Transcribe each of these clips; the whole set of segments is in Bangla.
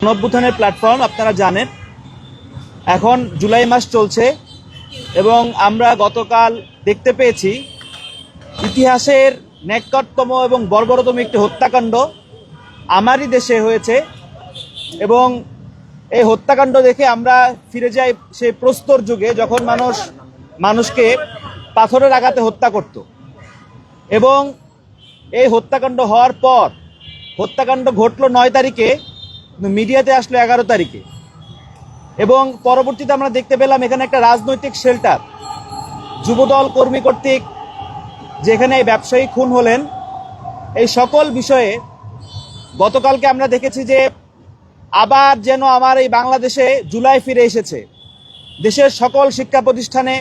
গণঅভ্যুত্থানের প্ল্যাটফর্ম আপনারা জানেন। এখন জুলাই মাস চলছে এবং আমরা গতকাল দেখতে পেয়েছি ইতিহাসের ন্যাক্কারতম এবং বর্বরতম একটি হত্যাকাণ্ড আমারই দেশে হয়েছে এবং এই হত্যাকাণ্ড দেখে আমরা ফিরে যাই সেই প্রস্তর যুগে, যখন মানুষকে পাথরের আঘাতে হত্যা করত। এবং এই হত্যাকাণ্ড হওয়ার পর হত্যাকাণ্ড ঘটলো 9 তারিখে, মিডিয়াতে আসলো 11 তারিখে এবং পরবর্তীতে আমরা দেখতে পেলাম এখানে একটা রাজনৈতিক শেল্টার, যুবদল কর্মী কর্তৃক যেখানে এই ব্যবসায়ী খুন হলেন। এই সকল বিষয়ে গতকালকে আমরা দেখেছি যে আবার যেন আমার এই বাংলাদেশে জুলাই ফিরে এসেছে। দেশের সকল শিক্ষা প্রতিষ্ঠানে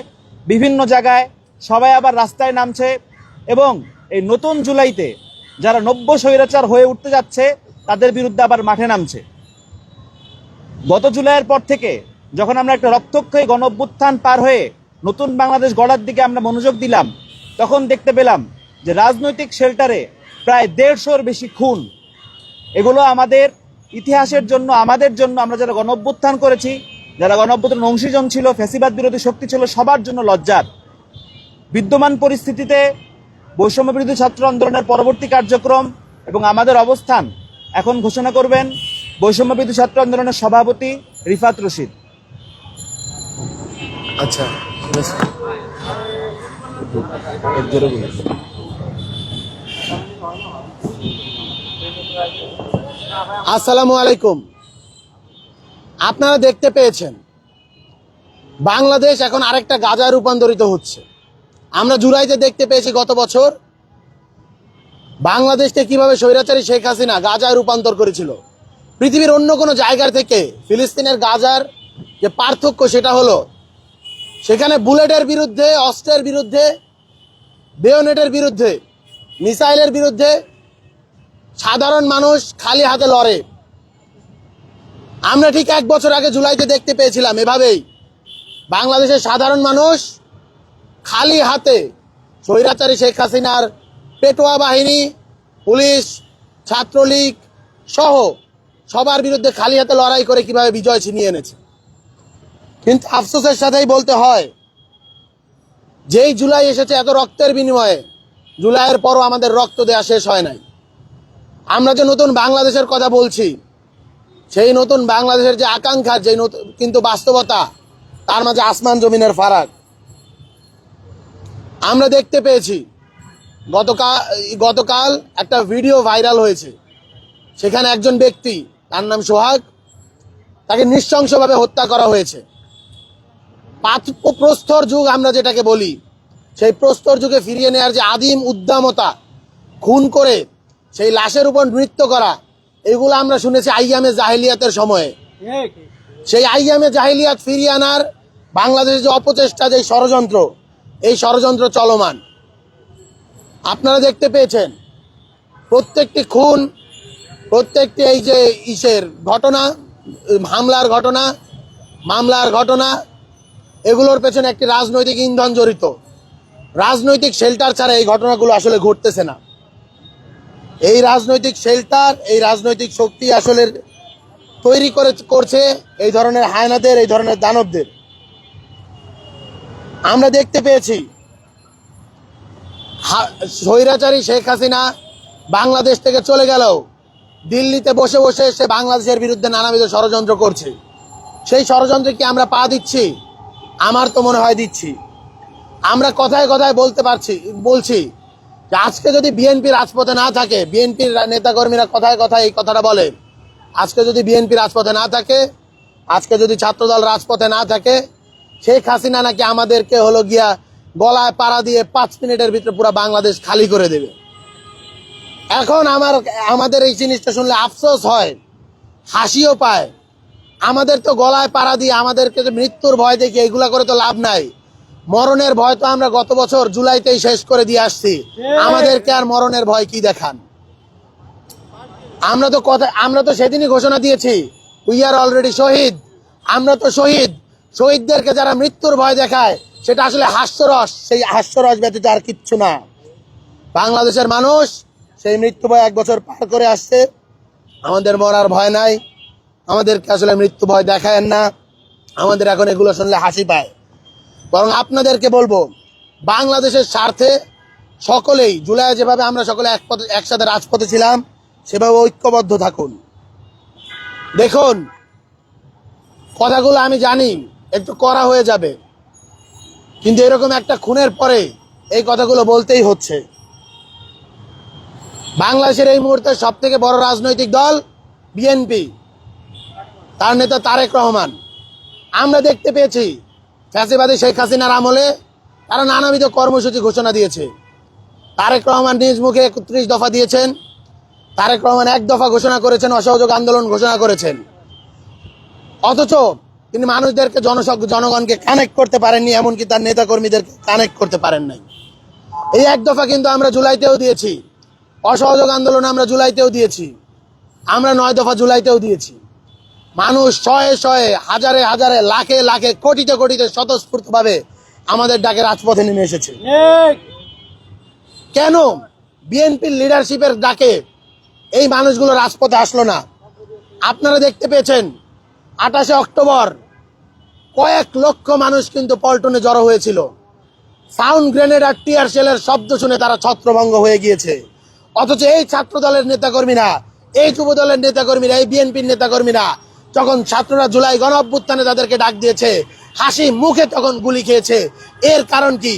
বিভিন্ন জায়গায় সবাই আবার রাস্তায় নামছে এবং এই নতুন জুলাইতে যারা নব্য স্বৈরাচার হয়ে উঠতে যাচ্ছে তাদের বিরুদ্ধে আবার মাঠে নামছে। গত জুলাইয়ের পর থেকে যখন আমরা একটা রক্তক্ষয়ী গণঅভ্যুত্থান পার হয়ে নতুন বাংলাদেশ গড়ার দিকে আমরা মনোযোগ দিলাম, তখন দেখতে পেলাম যে রাজনৈতিক শেল্টারে প্রায় 150-র বেশি খুন। এগুলো আমাদের ইতিহাসের জন্য, আমাদের জন্য, আমরা যারা গণঅভ্যুত্থান করেছি, যারা গণঅভ্যুত্থানের অংশীজন ছিল, ফ্যাসিবাদ বিরোধী শক্তি ছিল, সবার জন্য লজ্জার। বিদ্যমান পরিস্থিতিতে বৈষম্য বিরোধী ছাত্র আন্দোলনের পরবর্তী কার্যক্রম এবং আমাদের অবস্থান এখন ঘোষণা করবেন বৈষম্য বিরোধী ছাত্র আন্দোলনের সভাপতি রিফাত রশিদ। আচ্ছা, আসসালামু আলাইকুম। আপনারা দেখতে পেয়েছেন বাংলাদেশ এখন আরেকটা গাজায় রূপান্তরিত হচ্ছে। আমরা জুলাইতে দেখতে পেয়েছি গত বছর বাংলাদেশকে কিভাবে স্বৈরাচারী শেখ হাসিনা গাজায় রূপান্তর করেছিল। পৃথিবীর অন্য কোনো জায়গার থেকে ফিলিস্তিনের গাজার যে পার্থক্য সেটা হলো সেখানে বুলেটের বিরুদ্ধে, অস্ত্রের বিরুদ্ধে, বেয়োনেটের বিরুদ্ধে, মিসাইলের বিরুদ্ধে সাধারণ মানুষ খালি হাতে লড়ে। আমরা ঠিক 1 বছর আগে জুলাইতে দেখতে পেয়েছিলাম এভাবেই বাংলাদেশের সাধারণ মানুষ খালি হাতে স্বৈরাচারী শেখ হাসিনার পেটোয়া বাহিনী, পুলিশ, ছাত্রলীগ সহ সবার বিরুদ্ধে খালি হাতে লড়াই করে কিভাবে বিজয় ছিনিয়ে এনেছে। কিন্তু আফসোসের সাথেই বলতে হয়, যেই জুলাই এসেছে এত রক্তের বিনিময়ে, জুলাইয়ের পরও আমাদের রক্ত দেওয়া শেষ হয় নাই। আমরা যে নতুন বাংলাদেশের কথা বলছি, সেই নতুন বাংলাদেশের যে আকাঙ্ক্ষা, যে কিন্তু বাস্তবতা, তার মাঝে আসমান জমিনের ফারাক। আমরা দেখতে পেয়েছি গতকাল একটা ভিডিও ভাইরাল হয়েছে, সেখানে একজন ব্যক্তি, তার নাম সোহাগ, তাকে নৃশংসভাবে হত্যা করা হয়েছে। প্রস্তর যুগ আমরা যেটাকে বলি, সেই প্রস্তর যুগে ফিরিয়ে নেওয়ার যে আদিম উদ্দামতা, খুন করে সেই লাশের উপর নৃত্য করা, এগুলো আমরা শুনেছি আইয়ামে জাহিলিয়াতের সময়ে। সেই আইয়ামে জাহিলিয়াত ফিরিয়ে আনার বাংলাদেশের যে অপচেষ্টা, যে ষড়যন্ত্র, এই ষড়যন্ত্র চলমান। আপনারা দেখতে পেয়েছেন প্রত্যেকটি খুন, প্রত্যেকটি এই যে ঘটনা, হামলার ঘটনা, মামলার ঘটনা, এগুলোর পেছনে একটি রাজনৈতিক ইন্ধন জড়িত। রাজনৈতিক শেল্টার ছাড়া এই ঘটনাগুলো আসলে ঘটতেছে না। এই রাজনৈতিক শেল্টার, এই রাজনৈতিক শক্তি আসলে তৈরি করছে এই ধরনের হায়নাদের, এই ধরনের দানবদের। আমরা দেখতে পেয়েছি স্বৈরাচারী শেখ হাসিনা বাংলাদেশ থেকে চলে গেলেও দিল্লিতে বসে বসে সে বাংলাদেশের বিরুদ্ধে নানাবিধ ষড়যন্ত্র করছে। সেই ষড়যন্ত্রে কি আমরা পা দিচ্ছি? আমার তো মনে হয় দিচ্ছি। আমরা কথায় কথায় বলছি যে আজকে যদি বিএনপি রাজপথে না থাকে, বিএনপির নেতাকর্মীরা কথায় কথায় এই কথাটা বলে, আজকে যদি বিএনপি রাজপথে না থাকে, আজকে যদি ছাত্রদল রাজপথে না থাকে, শেখ হাসিনা নাকি আমাদেরকে হলো গিয়া গলায় পাড়া দিয়ে 5 মিনিটের ভিতরে পুরো বাংলাদেশ খালি করে দেবে। এখন আমাদের এই জিনিসটা শুনলে আফসোস হয়, হাসিও পায়। আমাদের তো গলায় পাড়া দিয়ে, আমাদেরকে মৃত্যুর ভয় দেখি, এগুলা করে তো লাভ নাই। মরণের ভয় তো আমরা গত বছর জুলাইতেই শেষ করে দিয়ে আসছি। আমাদেরকে আর মরণের ভয় কি দেখান? আমরা তো সেদিনই ঘোষণা দিয়েছি, উই আর অলরেডি শহীদ। আমরা তো শহীদ। শহীদদেরকে যারা মৃত্যুর ভয় দেখায় সেটা আসলে হাস্যরস, সেই হাস্যরস ব্যতীত আর কিচ্ছু না। বাংলাদেশের মানুষ সেই মৃত্যু ভয় 1 বছর পার করে আসছে। আমাদের মরার ভয় নাই, আমাদেরকে আসলে মৃত্যু ভয় দেখায়েন না। আমাদের এখন এগুলো শুনলে হাসি পায়। বরং আপনাদেরকে বলবো, বাংলাদেশের স্বার্থে সকলেই জুলাই যেভাবে আমরা সকলে একসাথে রাজপথে ছিলাম, সেভাবে ঐক্যবদ্ধ থাকুন। দেখুন, কথাগুলো আমি জানি একটু কড়া হয়ে যাবে, কিন্তু এরকম একটা খুনের পরে এই কথাগুলো বলতেই হচ্ছে। বাংলাদেশের এই মুহূর্তে সব থেকে বড় রাজনৈতিক দল বিএনপি, তার নেতা তারেক রহমান। আমরা দেখতে পেয়েছি ফ্যাসিবাদী শেখ হাসিনার আমলে তারা নানাবিধ কর্মসূচি ঘোষণা দিয়েছে। তারেক রহমান নিজ মুখে 31 দফা দিয়েছেন। তারেক রহমান 1 দফা ঘোষণা করেছেন, অসহযোগ আন্দোলন ঘোষণা করেছেন। অথচ তিনি মানুষদেরকে জনগণকে কানেক্ট করতে পারেননি, এমনকি তার নেতাকর্মীদেরকে কানেক্ট করতে পারেন নাই। এই 1 দফা কিন্তু আমরা জুলাইতেও দিয়েছি, অসহযোগ আন্দোলন আমরা জুলাইতেও দিয়েছি, আমরা 9 দফা জুলাইতেও দিয়েছি। মানুষ শয়ে শয়ে, হাজারে হাজারে, লাখে লাখে, কোটিতে কোটিতে স্বতঃস্ফূর্তভাবে আমাদের ডাকে রাজপথে নেমে এসেছে। কেন বিএনপির লিডারশিপের ডাকে এই মানুষগুলো রাজপথে আসলো না? আপনারা দেখতে পেয়েছেন 28 অক্টোবর কয়েক লক্ষ মানুষ কিন্তু পল্টনে জড়ো হয়েছিল। সাউন্ড গ্রেনেড আর টিয়ার শেলের শব্দ শুনে তারা ছত্রভঙ্গ হয়ে গিয়েছে। অথচ এই ছাত্র দলের নেতাকর্মীরা, এই যুব দলের নেতাকর্মীরা, এই বিএনপির নেতাকর্মীরা যখন ছাত্ররা জুলাই গণ অভ্যুত্থানে তাদেরকে ডাক দিয়েছে, হাসি মুখে তখন গুলি খেয়েছে। এর কারণ কি?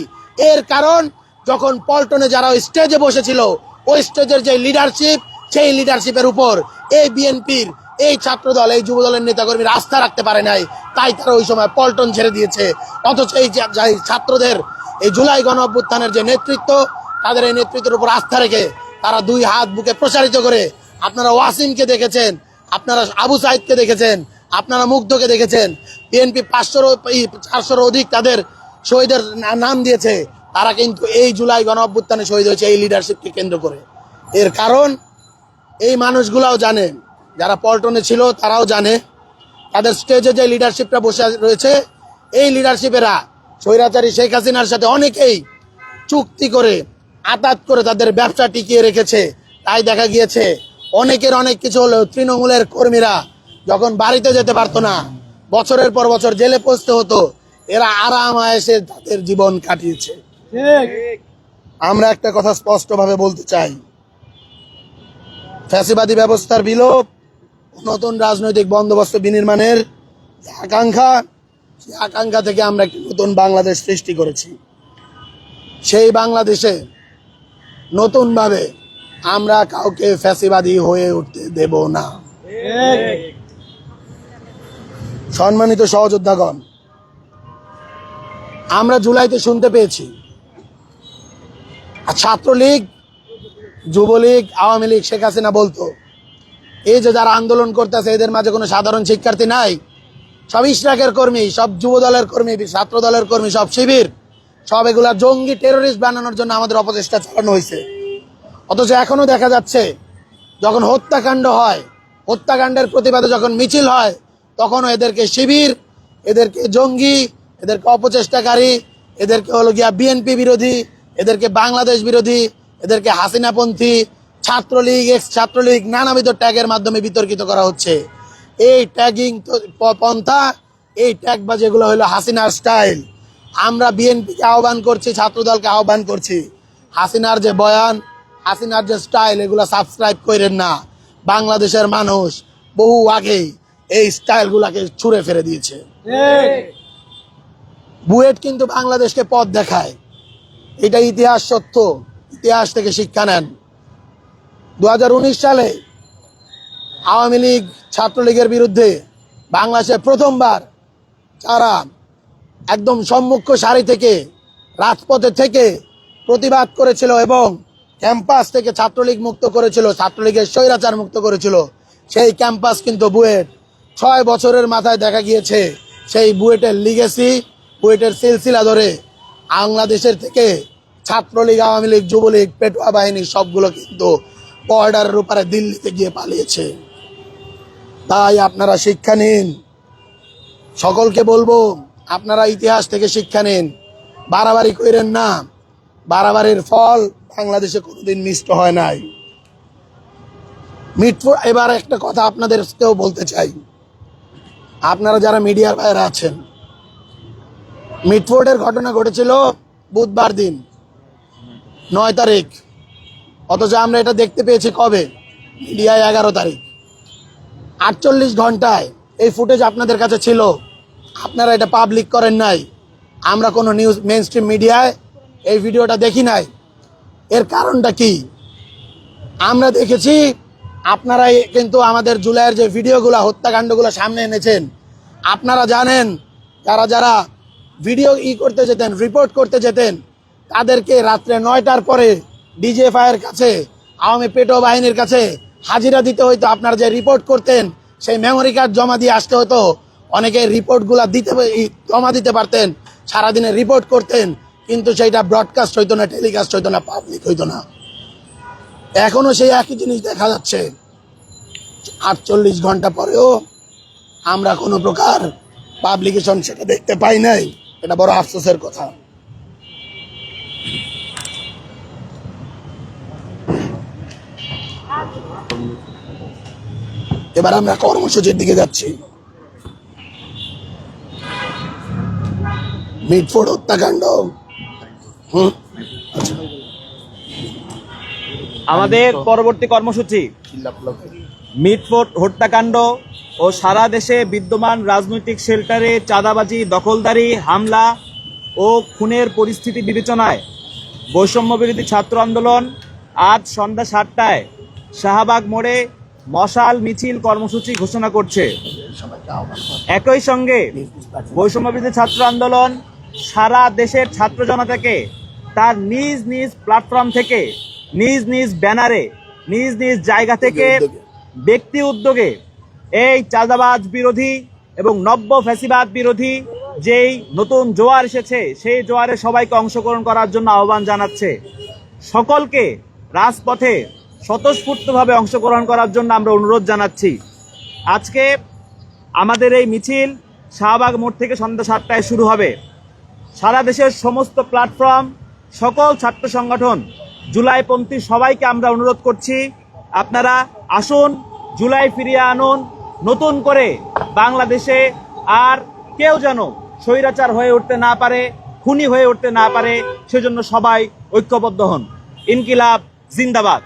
এর কারণ যখন পল্টনে যারা স্টেজে বসেছিল, ওই স্টেজের যে লিডারশিপ, সেই লিডারশিপের উপর এই বিএনপির, এই ছাত্র দল, এই যুব দলের নেতাকর্মীরা আস্থা রাখতে পারে নাই, তাই তারা ওই সময় পল্টন ছেড়ে দিয়েছে। অথচ এই ছাত্রদের এই জুলাই গণ অভ্যুত্থানের যে নেতৃত্ব, তাদের এই নেতৃত্বের উপর আস্থা রেখে তারা 2 হাত বুকে প্রসারিত করে, আপনারা ওয়াসিমকে দেখেছেন, আপনারা আবু সাইদকে দেখেছেন, আপনারা মুগ্ধকে দেখেছেন, বিএনপি 400-র অধিক তাদের শহীদের নাম দিয়েছে। তারা কিন্তু এই জুলাই গণ অভ্যুত্থানে শহীদ হয়েছে এই লিডারশিপকে কেন্দ্র করে। এর কারণ এই মানুষগুলাও জানে, যারা পল্টনে ছিল তারাও জানে, তাদের স্টেজে যে লিডারশিপটা বসে রয়েছে, এই লিডারশিপেরা স্বৈরাচারী শেখ হাসিনার সাথে অনেকেই চুক্তি করে, আতাত করে তাদের ব্যবসা টিকিয়ে রেখেছে। তাই দেখা গিয়েছে অনেকের অনেক কিছু হলেও তৃণমূলের কর্মীরা যখন বাড়িতে যেতে পারতো না, বছরের পর বছর জেলে পৌঁছতে হতো, এরা আরাম আয়েসে তাদের জীবন কাটিয়েছে। আমরা একটা কথা স্পষ্টভাবে বলতে চাই, ফ্যাসিবাদী ব্যবস্থার বিলোপ, নতুন রাজনৈতিক বন্দোবস্ত বিনির্মাণের আকাঙ্ক্ষা, সেই আকাঙ্ক্ষা থেকে আমরা একটি নতুন বাংলাদেশ সৃষ্টি করেছি। সেই বাংলাদেশে নতুনভাবে আমরা কাউকে ফ্যাসিবাদী হয়ে উঠতে দেব না। সম্মানিত সহযোদ্ধাগণ, আমরা জুলাইতে শুনতে পেয়েছি ছাত্রলীগ, যুবলীগ, আওয়ামী লীগ, শেখ হাসিনা বলতো, এই যে যারা আন্দোলন করতেছে এদের মাঝে কোনো সাধারণ শিক্ষার্থী নাই, সব ইশরাকের কর্মী, সব যুব দলের কর্মী, ছাত্র দলের কর্মী, সব শিবির, সব এগুলা জঙ্গি, টেরোরিস্ট বানানোর জন্য আমাদের অপচেষ্টা চালানো হয়েছে। অথচ এখনো দেখা যাচ্ছে যখন হত্যাকাণ্ড হয়, হত্যাকাণ্ডের প্রতিবাদে যখন মিছিল হয়, তখনও এদেরকে শিবির, এদেরকে জঙ্গি, এদেরকে অপচেষ্টাকারী, এদেরকে হলো গিয়া বিএনপি বিরোধী, এদেরকে বাংলাদেশ বিরোধী, এদেরকে হাসিনাপন্থী, ছাত্রলীগ, এক্স ছাত্রলীগ, নানাবিধ ট্যাগের মাধ্যমে বিতর্কিত করা হচ্ছে। এই ট্যাগিং পন্থা, এই ট্যাগবাজি, এগুলো হলো হাসিনার স্টাইল। আমরা বিএনপিকে আহ্বান করছি, ছাত্রদলকে আহ্বান করছি, হাসিনার যে বয়ান, হাসিনার যে স্টাইল, এগুলো সাবস্ক্রাইব করেন না। বাংলাদেশের মানুষ বহু আগেই এই স্টাইলগুলাকে ছুঁড়ে ফেলে দিয়েছে। বুয়েট কিন্তু বাংলাদেশকে পথ দেখায়, এটা ইতিহাস সত্য, ইতিহাস থেকে শিক্ষা নেন। 2019 সালে আওয়ামী লীগ ছাত্রলীগের বিরুদ্ধে বাংলাদেশে প্রথমবার যারা একদম সম্মুখ সারি থেকে, রাজপথে থেকে প্রতিবাদ করেছিল এবং ক্যাম্পাস থেকে ছাত্রলীগ মুক্ত করেছিল, ছাত্রলীগের স্বৈরাচার মুক্ত করেছিল, সেই ক্যাম্পাস কিন্তু বুয়েট। 6 বছরের মাথায় দেখা গিয়েছে সেই বুয়েটের লিগেসি, বুয়েটের সিলসিলা ধরে বাংলাদেশের থেকে ছাত্রলীগ, আওয়ামী লীগ, যুবলীগ, পেটুয়া বাহিনী সবগুলো কিন্তু বর্ডারের উপরে দিল্লিতে গিয়ে পালিয়েছে। তাই আপনারা শিক্ষা নিন, সকলকে বলবো আপনারা ইতিহাস থেকে শিক্ষা নিন, বাড়াবাড়ি করেন না। বাড়াবাড়ির ফল বাংলাদেশে কোনোদিন মিষ্ট হয় নাই। এবার একটা কথা আপনাদেরকেও বলতে চাই, আপনারা যারা মিডিয়ার বাইরে আছেন, মিটফোর্ডের ঘটনা ঘটেছিল বুধবার দিন 9 তারিখ, অথচ আমরা এটা দেখতে পেয়েছি কবে? মিডিয়ায় 11 তারিখ। 48 ঘন্টায় এই ফুটেজ আপনাদের কাছে ছিল, আপনারা এটা পাবলিক করেন নাই। আমরা কোনো নিউজ মেইন স্ট্রিম মিডিয়ায় এই ভিডিওটা দেখি নাই। এর কারণটা কি? আমরা দেখেছি আপনারাই কিন্তু আমাদের জুলাইয়ের যে ভিডিওগুলো, হত্যাকাণ্ডগুলো সামনে এনেছেন। আপনারা জানেন যারা যারা ভিডিও করতে যেতেন, রিপোর্ট করতে যেতেন, তাদেরকে রাত্রে 9টার পরে ডিজিএফআইয়ের কাছে, আওয়ামী পেটো বাহিনীর কাছে হাজিরা দিতে হইতো। আপনারা যে রিপোর্ট করতেন সেই মেমোরি কার্ড জমা দিয়ে আসতে হতো। অনেকে রিপোর্টগুলো জমা দিতে পারতেন, সারাদিনে রিপোর্ট করতেন, কিন্তু সেইটা ব্রডকাস্ট হইতো না, টেলিকাস্ট হইতো না, পাবলিক হইতো না। এখনো সেই একই জিনিস দেখা যাচ্ছে। 48 ঘন্টা পরেও আমরা কোনো প্রকার পাবলিকেশন সেটা দেখতে পাই নাই। এটা বড় আফসোসের কথা। এবার আমরা কর্মসূচির দিকে যাচ্ছি। মিটফোর্ড হত্যাকাণ্ড, আমাদের পরবর্তী কর্মসূচি মিটফোর্ড হত্যাকাণ্ড ও সারা দেশে বিদ্যমান রাজনৈতিক শেল্টারে চাঁদাবাজি, দখলদারি, হামলা ও খুনের পরিস্থিতি বিবেচনায় বৈষম্য বিরোধী ছাত্র আন্দোলন আজ সন্ধ্যা 7টায় শাহবাগ মোড়ে মশাল মিছিল কর্মসূচি ঘোষণা করছে। একই সঙ্গে বৈষম্য বিরোধী ছাত্র আন্দোলন সারা দেশের ছাত্র জনতাকে তার নিজ নিজ প্ল্যাটফর্ম থেকে, নিজ নিজ ব্যানারে, নিজ নিজ জায়গা থেকে ব্যক্তি উদ্যোগে এই চাঁদাবাজ বিরোধী এবং নব্য ফ্যাসিবাদ বিরোধী যেই নতুন জোয়ার এসেছে, সেই জোয়ারে সবাইকে অংশগ্রহণ করার জন্য আহ্বান জানাচ্ছে। সকলকে রাজপথে স্বতঃস্ফূর্তভাবে অংশগ্রহণ করার জন্য আমরা অনুরোধ জানাচ্ছি। আজকে আমাদের এই মিছিল শাহবাগ মোড় থেকে সন্ধ্যা 7টায় শুরু হবে। সারা দেশের সমস্ত প্ল্যাটফর্ম, সকল ছাত্র সংগঠন, জুলাইপন্থী সবাইকে আমরা অনুরোধ করছি, আপনারা আসুন, জুলাই ফিরিয়ে আনুন। নতুন করে বাংলাদেশে আর কেউ যেন স্বৈরাচার হয়ে উঠতে না পারে, খুনি হয়ে উঠতে না পারে, সেজন্য সবাই ঐক্যবদ্ধ হন। ইনকিলাব জিন্দাবাদ।